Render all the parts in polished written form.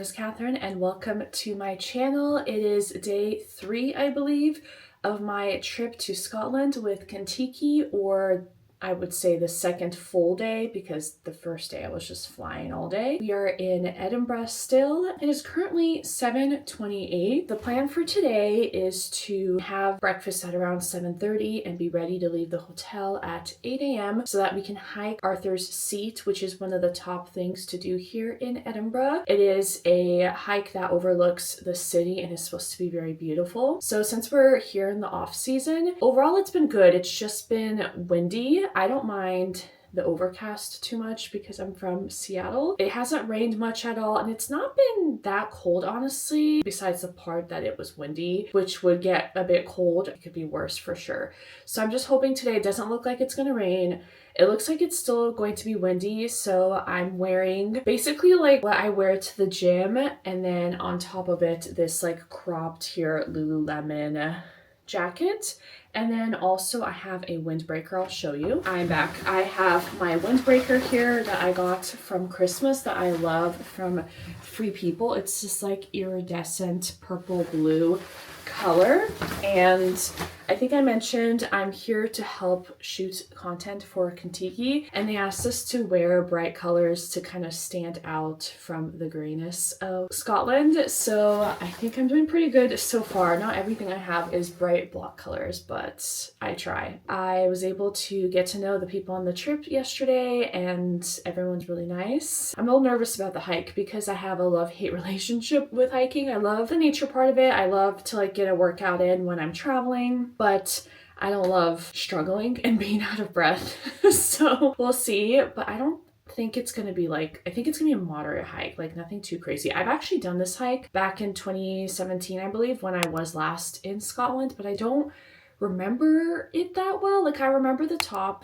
is Catherine and welcome to my channel. It is day 3, I believe, of my trip to Scotland with Contiki, or I would say the second full day because the first day I was just flying all day. We are in Edinburgh still. It is currently 7:28. The plan for today is to have breakfast at around 7:30 and be ready to leave the hotel at 8 a.m. so that we can hike Arthur's Seat, which is one of the top things to do here in Edinburgh. It is a hike that overlooks the city and is supposed to be very beautiful. So since we're here in the off season, overall it's been good. It's just been windy. I don't mind the overcast too much because I'm from Seattle. It hasn't rained much at all and it's not been that cold, honestly, besides the part that it was windy, which would get a bit cold. It could be worse for sure. So I'm just hoping today it doesn't look like it's gonna rain. It looks like it's still going to be windy, so I'm wearing basically like what I wear to the gym, and then on top of it, this like cropped here Lululemon jacket. And then also I have a windbreaker. I'll show you. I'm back. I have my windbreaker here that I got from Christmas that I love from Free People. It's just like iridescent purple blue color, and I think I mentioned I'm here to help shoot content for Contiki, and they asked us to wear bright colors to kind of stand out from the grayness of Scotland. So I think I'm doing pretty good so far. Not everything I have is bright block colors, but I try. I was able to get to know the people on the trip yesterday and everyone's really nice. I'm a little nervous about the hike because I have a love-hate relationship with hiking. I love the nature part of it. I love to like get a workout in when I'm traveling, but I don't love struggling and being out of breath. So we'll see, but I don't think it's gonna be like, I think it's gonna be a moderate hike, like nothing too crazy. I've actually done this hike back in 2017, I believe, when I was last in Scotland, but I don't remember it that well. Like I remember the top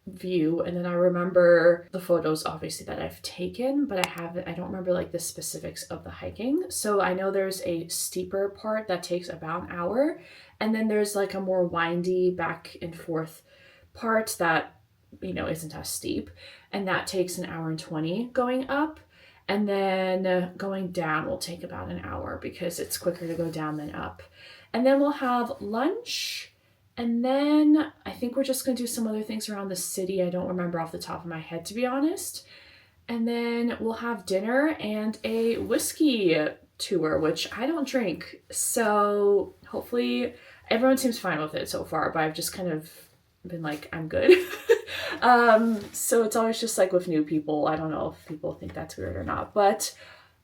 view and then I remember the photos obviously that I've taken, but I don't remember like the specifics of the hiking. So I know there's a steeper part that takes about an hour, and then there's like a more windy back and forth part that, you know, isn't as steep, and that takes an hour and 20 going up, and then going down will take about an hour because it's quicker to go down than up. And then we'll have lunch. And then I think we're just going to do some other things around the city. I don't remember off the top of my head, to be honest. And then we'll have dinner and a whiskey tour, which I don't drink. So hopefully everyone seems fine with it so far, but I've just kind of been like, I'm good. So it's always just like with new people. I don't know if people think that's weird or not, but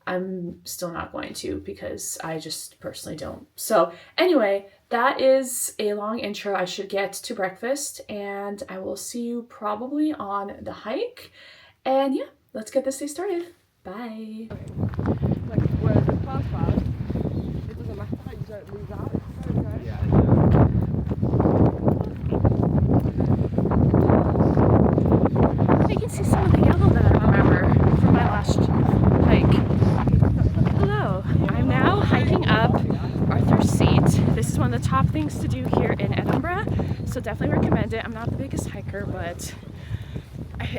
I'm still not going to because I just personally don't. So anyway, that is a long intro. I should get to breakfast and I will see you probably on the hike. And yeah, let's get this day started. Bye. Like where the class was, it doesn't matter how you don't lose out. It's so good. Yeah. You can see some of the yellow that I remember from my last hike. Hello, I'm now hiking up Arthur's Seat. This is one of the top things to do here in Edinburgh, so definitely recommend it. I'm not the biggest hiker, but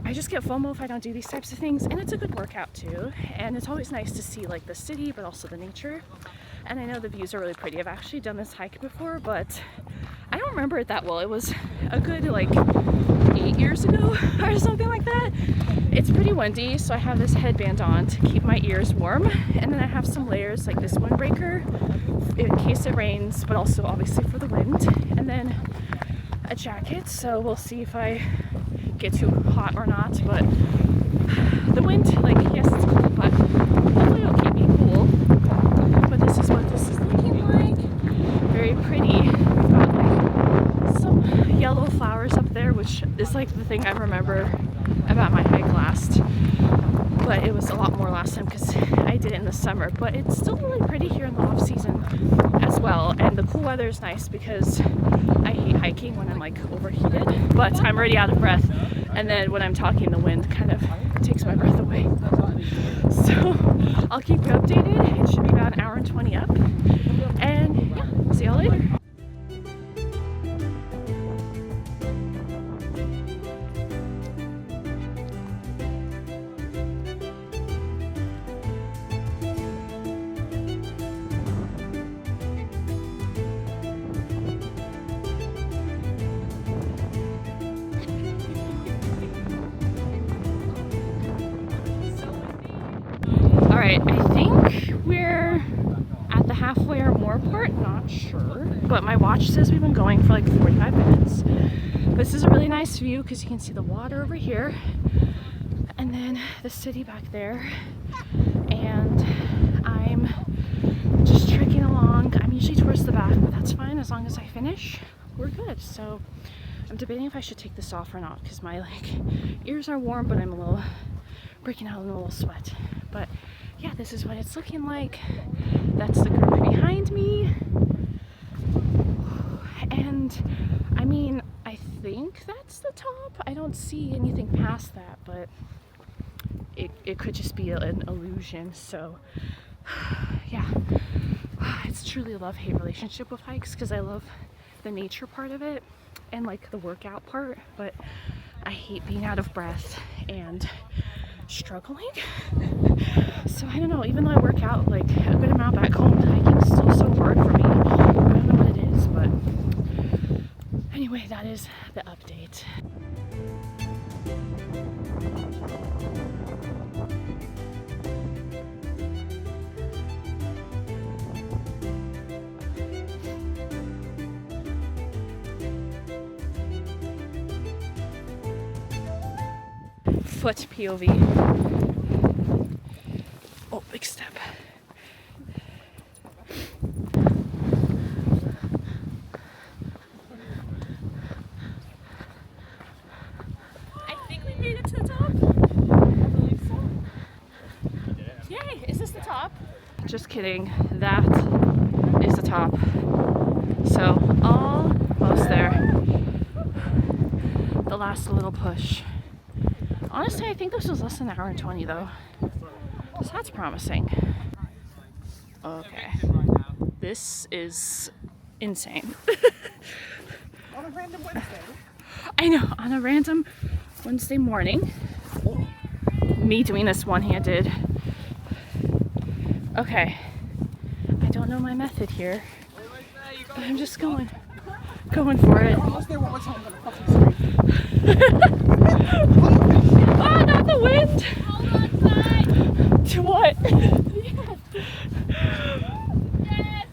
I just get FOMO if I don't do these types of things, and it's a good workout too, and it's always nice to see like the city but also the nature. And I know the views are really pretty. I've actually done this hike before, but I don't remember it that well. It was a good like 8 years ago or something like that. It's pretty windy, so I have this headband on to keep my ears warm, and then I have some layers like this windbreaker in case it rains, but also obviously for the wind, and then a jacket, so we'll see if I get too hot or not. But the wind, like, yes, it's cold, but hopefully it'll keep me cool. But this is what this is looking like. Very pretty. We've got like some yellow flowers up there, which is like the thing I remember about my hike last, but it was a lot more last time because I did it in the summer. But it's still really pretty here in the off season as well, and the cool weather is nice because I hate hiking when I'm like overheated, but I'm already out of breath, and then when I'm talking the wind kind of takes my breath away. So I'll keep you updated. It should be about an hour and 20 up, and yeah, see y'all later. right, I think we're at the halfway or more part, not sure, but my watch says we've been going for like 45 minutes. But this is a really nice view because you can see the water over here and then the city back there, and I'm just trekking along. I'm usually towards the back, but that's fine as long as I finish, we're good. So I'm debating if I should take this off or not because my ears are warm, but I'm a little breaking out in a little sweat. But yeah, this is what it's looking like. That's the group behind me. And I mean, I think that's the top. I don't see anything past that, but it could just be an illusion. So yeah, it's truly a love-hate relationship with hikes because I love the nature part of it and like the workout part, but I hate being out of breath and struggling. So I don't know, even though I work out like a good amount back home, hiking is still so hard for me. I don't know what it is, but anyway, that is the update. Foot POV. Oh, big step. I think we made it to the top. I believe so. Yay! Is this the top? Just kidding. That is the top. So almost there. The last little push. Honestly, I think this was less than an hour and 20 though. So that's promising. Okay. This is insane. On a random Wednesday. I know, on a random Wednesday morning. Me doing this one-handed. Okay. I don't know my method here, but I'm just going for it. Almost there one more time, I'm gonna fucking Oh, not the wind! Hold on tight. To what? Let's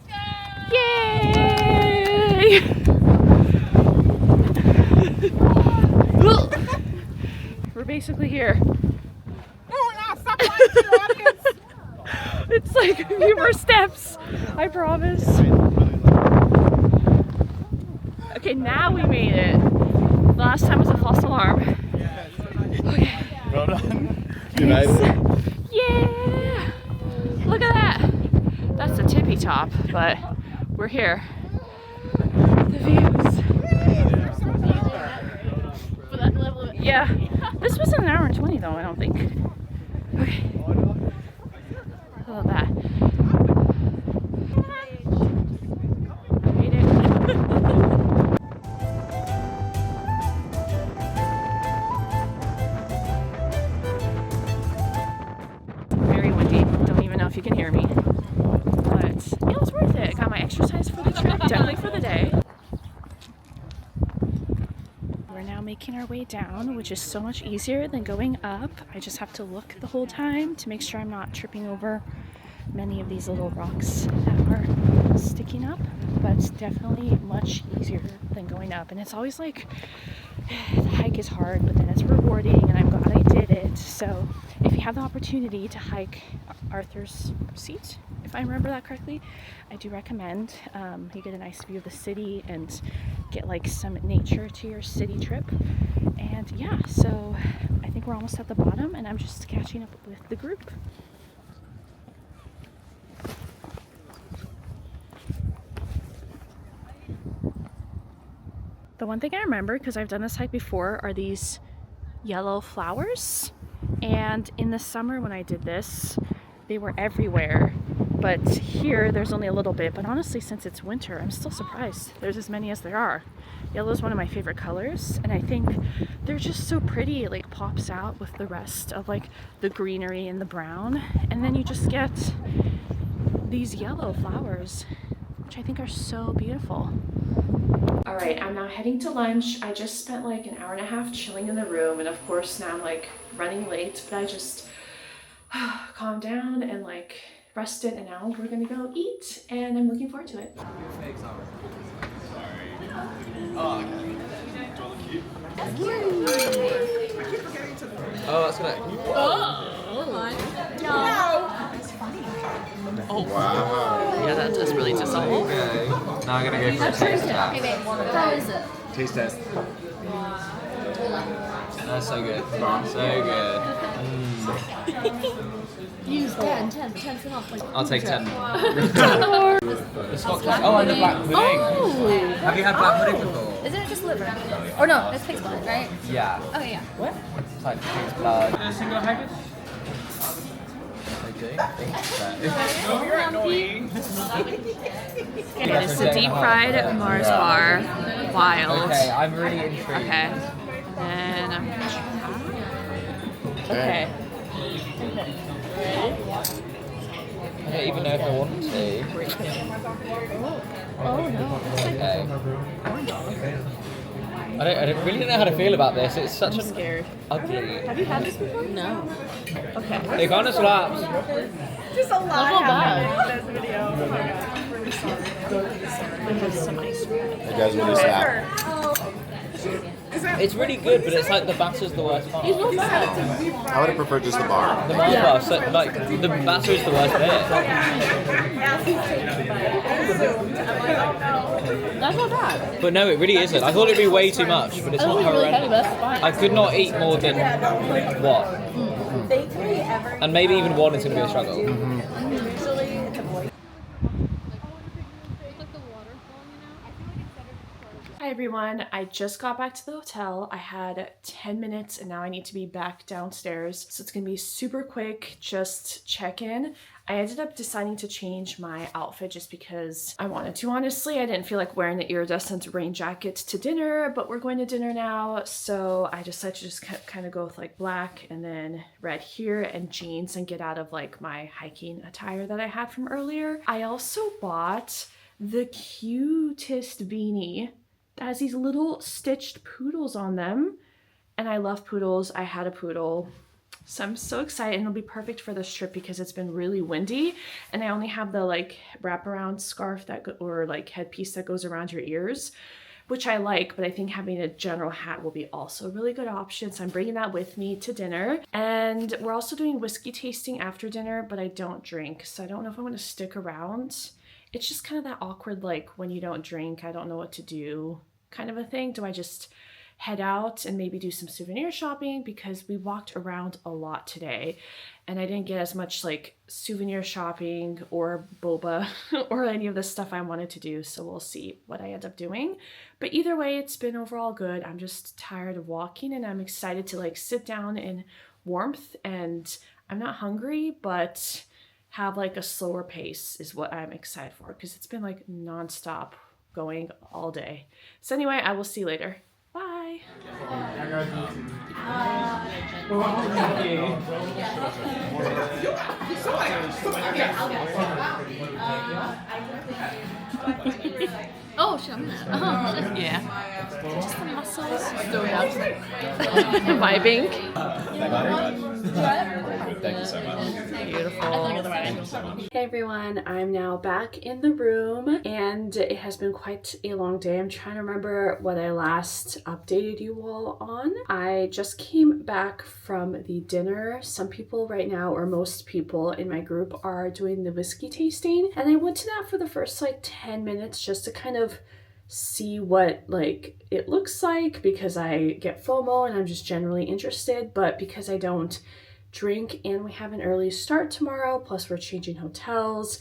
go. Yay! We're basically here. No, stop lying to your audience. It's like a few more steps, I promise. Okay, now we made it. Last time was a false alarm. Okay. Well done. United. Yeah! Look at that! That's the tippy top, but we're here. The views. Yeah. This wasn't an hour and 20 though, I don't think. Okay. I love that. I made it. Very windy. Don't even know if you can hear me. But it was worth it. I got my exercise for the trip, definitely for the day. We're now making our way down, which is so much easier than going up. I just have to look the whole time to make sure I'm not tripping over many of these little rocks that are sticking up, but it's definitely much easier than going up. And it's always like, the hike is hard, but then it's rewarding, and I'm glad I did it. So if you have the opportunity to hike Arthur's Seat, if I remember that correctly, I do recommend. You get a nice view of the city and get like some nature to your city trip. And yeah, so I think we're almost at the bottom, and I'm just catching up with the group. The one thing I remember, because I've done this hike before, are these yellow flowers. And in the summer when I did this, they were everywhere. But here, there's only a little bit. But honestly, since it's winter, I'm still surprised there's as many as there are. Yellow is one of my favorite colors, and I think they're just so pretty. It like pops out with the rest of like the greenery and the brown. And then you just get these yellow flowers, which I think are so beautiful. All right, I'm now heading to lunch. I just spent like an hour and a half chilling in the room, and of course now I'm like running late, but calmed down and like rested, and now we're gonna go eat, and I'm looking forward to it. Oh, that's gonna. Wow. Yeah, that's really dissolved. Okay. Now I'm gonna go for a taste test. How is it? Taste test. That's so good. So good. Use 10 for half. I'll take 10. The Scotch. Oh, and the black pudding. Oh! Have you had black pudding before? Isn't it just liver? Or no, it's pig's blood, right? Yeah. Oh yeah. It's like pig's blood. Single haggis? It's the deep fried Mars bar. Wild. Okay, I'm really intrigued. Okay. And okay. I don't even know if I want to. Oh no. Okay. I don't really know how to feel about this. It's such an Scared. ugly. Have you had this before? No. Okay. It kind of slaps. Just a lot not happening in this video. Oh my god. Some ice cream. It does really slap. It's really good, but it's like the batter's the worst part. I would have preferred just the bar. The Mars bar, so, like the batter is the worst bit. That's not bad. But no, it really isn't. I thought it'd be way too much, but it's not Really heavy, but horrendous. that's fine. I could not eat more than what? And maybe even one is going to be a struggle. Hi everyone, I just got back to the hotel. I had 10 minutes and now I need to be back downstairs. So it's gonna be super quick, just check in. I ended up deciding to change my outfit just because I wanted to. Honestly, I didn't feel like wearing the iridescent rain jacket to dinner, but we're going to dinner now. So I decided to just kind of go with like black and then red here and jeans and get out of like my hiking attire that I had from earlier. I also bought the cutest beanie that has these little stitched poodles on them. And I love poodles. I had a poodle. So I'm so excited, and it'll be perfect for this trip because it's been really windy and I only have the like wraparound scarf or like headpiece that goes around your ears, which I like, but I think having a general hat will be also a really good option. So I'm bringing that with me to dinner. And we're also doing whiskey tasting after dinner, but I don't drink. So I don't know if I'm gonna stick around. It's just kind of that awkward, like when you don't drink, I don't know what to do kind of a thing. Do I just head out and maybe do some souvenir shopping? Because we walked around a lot today and I didn't get as much like souvenir shopping or boba or any of the stuff I wanted to do. So we'll see what I end up doing. But either way, it's been overall good. I'm just tired of walking and I'm excited to like sit down in warmth, and I'm not hungry, but have like a slower pace is what I'm excited for because it's been like nonstop going all day. So anyway, I will see you later. Bye. Oh, shit. Yeah. Just the muscles. Vibing. Thank you so much. Hey everyone, I'm now back in the room and it has been quite a long day. I'm trying to remember what I last updated you all on. I just came back from the dinner. Some people right now, or most people in my group, are doing the whiskey tasting, and I went to that for the first like 10 minutes just to kind of see what like it looks like because I get FOMO and I'm just generally interested, but because I don't drink and we have an early start tomorrow, plus we're changing hotels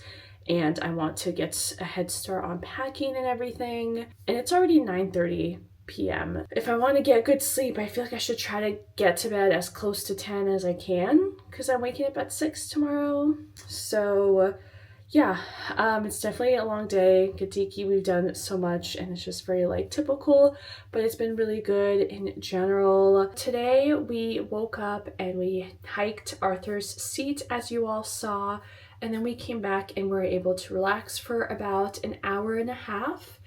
and I want to get a head start on packing and everything, and it's already 9:30 p.m. If I want to get good sleep, I feel like I should try to get to bed as close to 10 as I can because I'm waking up at 6 tomorrow. So yeah, it's definitely a long day. Contiki, we've done so much and it's just very like typical, but it's been really good in general. Today we woke up and we hiked Arthur's Seat, as you all saw, and then we came back and were able to relax for about an hour and a half.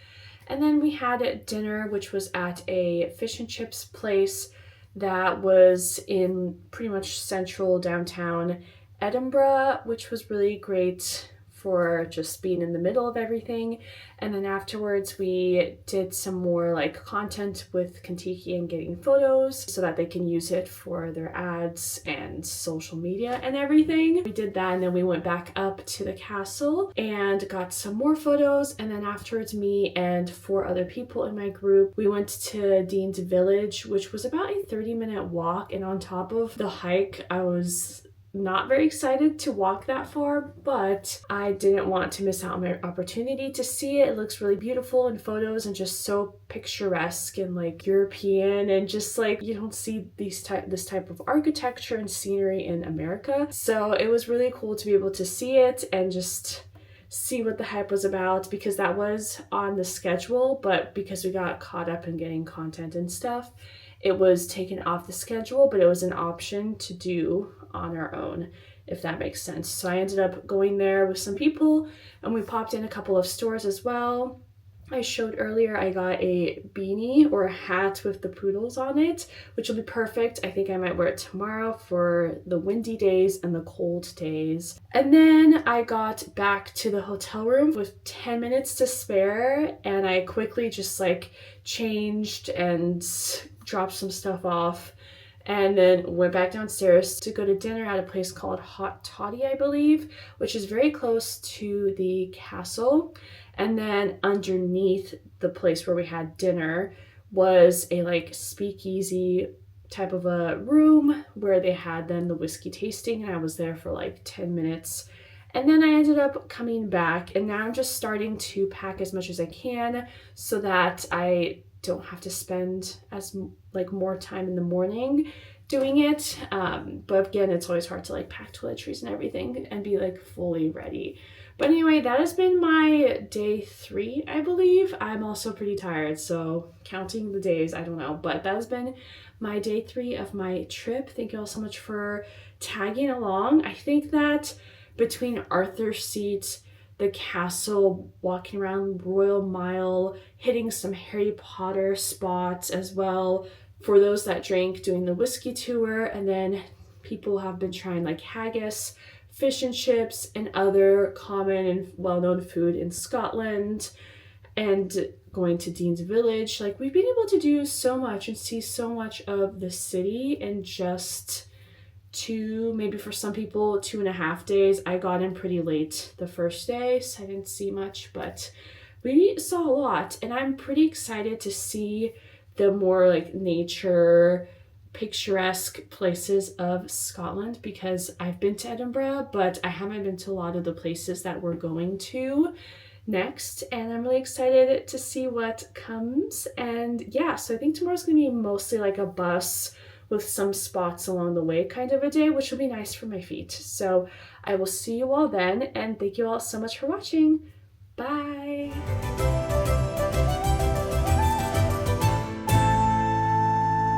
And then we had dinner, which was at a fish and chips place that was in pretty much central downtown. Edinburgh, which was really great for just being in the middle of everything. And then afterwards we did some more like content with Contiki and getting photos so that they can use it for their ads and social media and everything. We did that, and then we went back up to the castle and got some more photos. And then afterwards, me and 4 other people in my group, we went to Dean's Village, which was about a 30-minute walk. And on top of the hike, I was not very excited to walk that far, but I didn't want to miss out on my opportunity to see it. It looks really beautiful in photos and just so picturesque and like European, and just like you don't see this type of architecture and scenery in America. So it was really cool to be able to see it and just see what the hype was about, because that was on the schedule, but because we got caught up in getting content and stuff, it was taken off the schedule, but it was an option to do on our own, if that makes sense. So I ended up going there with some people, and we popped in a couple of stores as well. I showed earlier I got a beanie or a hat with the poodles on it, which will be perfect. I think I might wear it tomorrow for the windy days and the cold days. And then I got back to the hotel room with 10 minutes to spare, and I quickly just like changed and dropped some stuff off, and then went back downstairs to go to dinner at a place called Hot Toddy, I believe, which is very close to the castle. And then underneath the place where we had dinner was a like speakeasy type of a room where they had then the whiskey tasting, and I was there for like 10 minutes. And then I ended up coming back, and now I'm just starting to pack as much as I can so that I don't have to spend as like more time in the morning doing it. But again, it's always hard to like pack toiletries and everything and be like fully ready. But anyway, that has been my day 3, I believe. I'm also pretty tired, so counting the days, I don't know. But that has been my day 3 of my trip. Thank you all so much for tagging along. I think that between Arthur's Seat, the castle, walking around Royal Mile, hitting some Harry Potter spots as well, for those that drink, doing the whiskey tour, and then people have been trying like haggis, fish and chips, and other common and well-known food in Scotland, and going to Dean's Village. Like, we've been able to do so much and see so much of the city in just 2, maybe for some people 2.5 days. I got in pretty late the first day, so I didn't see much, but we saw a lot, and I'm pretty excited to see the more like nature picturesque places of Scotland, because I've been to Edinburgh, but I haven't been to a lot of the places that we're going to next, and I'm really excited to see what comes. And yeah, so I think tomorrow's gonna be mostly like a bus with some spots along the way kind of a day, which will be nice for my feet. So I will see you all then, and thank you all so much for watching. Bye!